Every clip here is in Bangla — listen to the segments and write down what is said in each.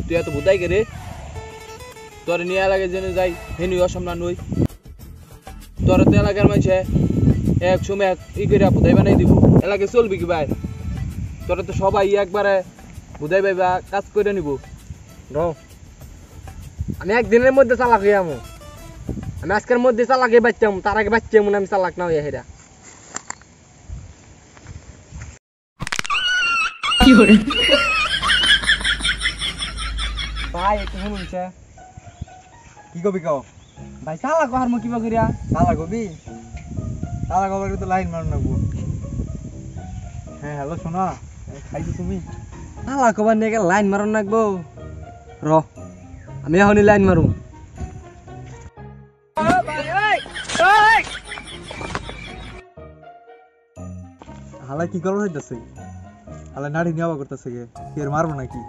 তুই এত বুঝাই কে রে? তোর নিয়ে লাগে জেনে যাই হেনি অসম্মান নই। তোর তো এলাকার মাঝে এক সময় ই করে বুঝাই বানাই দিব, এলাকায় চলবি কি ভাই? তোর তো সবাই একবারে বুঝাই ভাইবা কাজ করে নিব। আমি একদিনের মধ্যে চালাক হয়ে আমো, আমি আজকের মধ্যে চালাকে বাচ্চাম, তার আগে বাচ্চা মনে আমি চালাক না হইয়া হেরা। ভাই একটু শুনুনছে কি কবি কও? ভাই চালাক হার মো কিবা করিয়া তালা কবি? তালা কবার তো লাইন মারুন লাগবো। হ্যাঁ হ্যালো শোনা, খাইছো তুমি? চালাক হবার নিয়ে লাইন মারন লাগবো। র আমি এখনই লাইন মারুম। হালা কি করবো হইতেছে? হালা নাড়ি নেওয়া করতেছে কে? কি আর মারবো নাকি?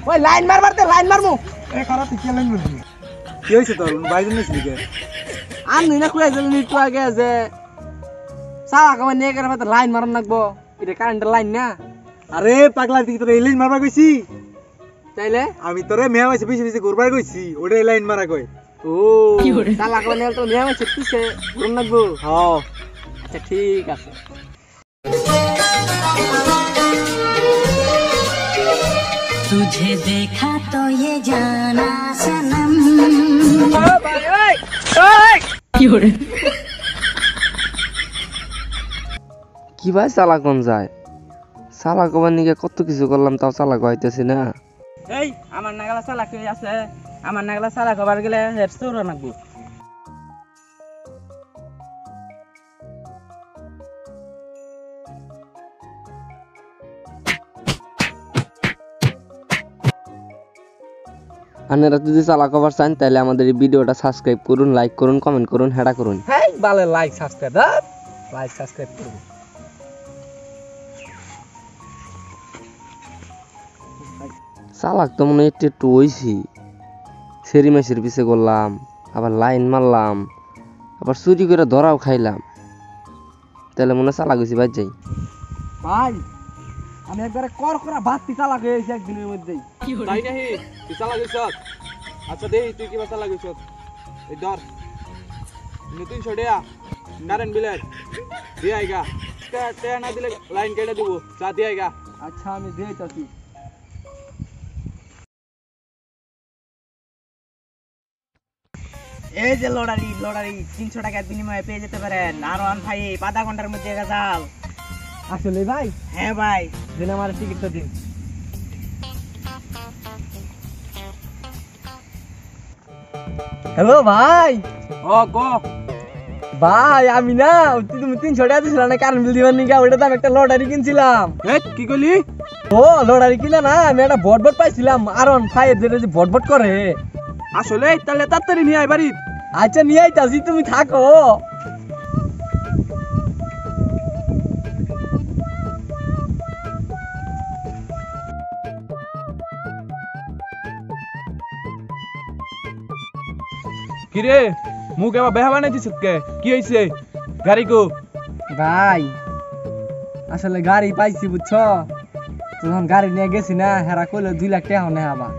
ওই লাইন মারবারতে লাইন মারমু। এ খারাপ কি লাইন মারবি? কি হইছে তোর? বাইরে নিছিলি কে? আর নই না কইয়া গেল একটু আগে যে চালাক হবার নিয়ে গেলে লাইন মারন লাগবো, এটা কারেন্টের লাইন না। আরে পাগলা তুই তোর এই লাইন মারবা কইছি? তাইলে আমি তোরে মেয়া হইছে পিছে পিছে ঘুরবার কইছি, ওটাই লাইন মারা কই। ও চালাক হবার নিয়ে তো মেয়ে হয়েছে পিছে ঘুরন লাগবো। হ্যাঁ আচ্ছা ঠিক আছে। तुझे देखा तो ये जाना सनम। কি ভাই চালাক কোন যায়? চালাক হবার নিয়ে কত কিছু করলাম, তাও চালাক হইতেছি না। এই আমার নাগালা চালাক হয়ে আছে, আমার নাগালা চালাক হবার গেলে হেড চোর নাকবো। আপনারা যদি চালাক হবার চান তাহলে আমাদের এই ভিডিওটা সাবস্ক্রাইব করুন, লাইক করুন, কমেন্ট করুন, হেডা করুন। হ্যাঁ ভালো লাইক সাবস্ক্রাইব করুন। চালাক তো মনে একটু একটু হইছি, সেরি মাসের পিছে করলাম, আবার লাইন মারলাম, আবার চুরি করে ধরাও খাইলাম, তাহলে মনে চালাক হয়েছি। বাদ যাই ভাই, আমি একবারে কর করা বাতি চালাক হয়েছি একদিনের মধ্যেই। তাই নাহি? তুই চালা গেছ? আচ্ছা দেই তুই কিবা চালা গেছ? এই ধর নতুন ছড়িয়া নারায়ণ বিলের দিয়ে আইগা, তে না দিলে লাইন কেটে দিব, চা দিয়ে আইগা। আচ্ছা আমি দিয়ে চাচ্ছি। এই যে লড়ারি 300 টাকার বিনিময়ে পেয়ে যেতে পারেন R1 5 আধা ঘন্টার মধ্যে গেছাল। আসলে ভাই? হ্যাঁ ভাই, দিন আমার টিকিটটা দিন। হ্যালো ভাই। ও ক ভাই আমি না তুমি 300 টাকা দিছিল না কারেন্ট বিল দিবার নিকা, ওইটা দাম একটা লটারি কিনছিলাম। কি কইলি? ও লটারি কিনা না, আমি একটা বটবট পাইছিলাম R1 5 যেটা যে বটবট করে। আসলে তাহলে তাড়াতাড়ি নিয়ে আই বাড়ি। আচ্ছা নিয়ে আইতাছি, তুমি থাকো। কিরে মুখ এবার বেহা বানাইছিস কে? কি হইছে? গাড়ি কো? ভাই আসলে গাড়ি পাইছি বুঝছো, তখন গাড়ি নিয়ে গেছি না, হেরা কইলো 2 লাখ টাকা নেই আবার।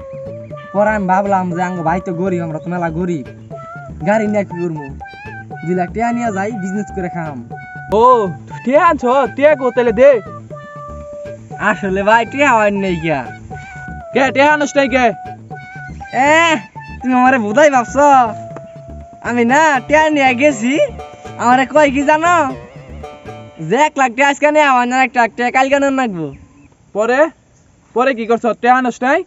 পরে আমি ভাবলাম যে আঙ্গ ভাই তো গরিব, আমরা তো মেলা গরিব, গাড়ি নিয়ে কি করবো, 2 লাখ টাকা নিয়ে যাই বিজনেস করে খাম। ও টিয়া আনছ? টিয়া কো তাহলে দে। আসলে ভাই টিয়া হয় নেই গিয়া। কে টিয়া আনস নাই কে? তুমি আমারে বোধাই ভাবছ? আমি না টিয়া নিয়ে গেছি, আমারে কয় কি জানো, যে 1 লাখ টাকা আজকে নেই, আমার 1 লাখ টাকা কালকে নেন রাখবো। পরে পরে কি করছ? টিয়া আনস নাই?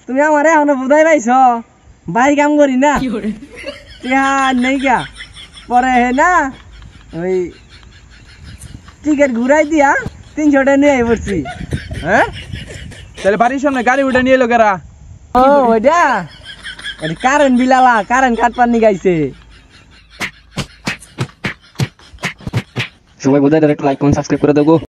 তুমি আমারে এখনো বোধাই পাইছ, বাড়ি কাম করি না, টিয়া নেই গা। পরে হে না ওই টিকিট ঘুরাই দিয়া 300 টাকা নিয়ে পড়ছি। হ্যাঁ তাহলে বাড়ির সামনে গাড়ি উঠে নিয়ে এলো কেরা? ও ওইটা কারেন্ট বিলালা, কারেন্ট কাটপার নি গাইছে। সবাই বোধহয় লাইক কমেন্ট সাবস্ক্রাইব করে দেবো।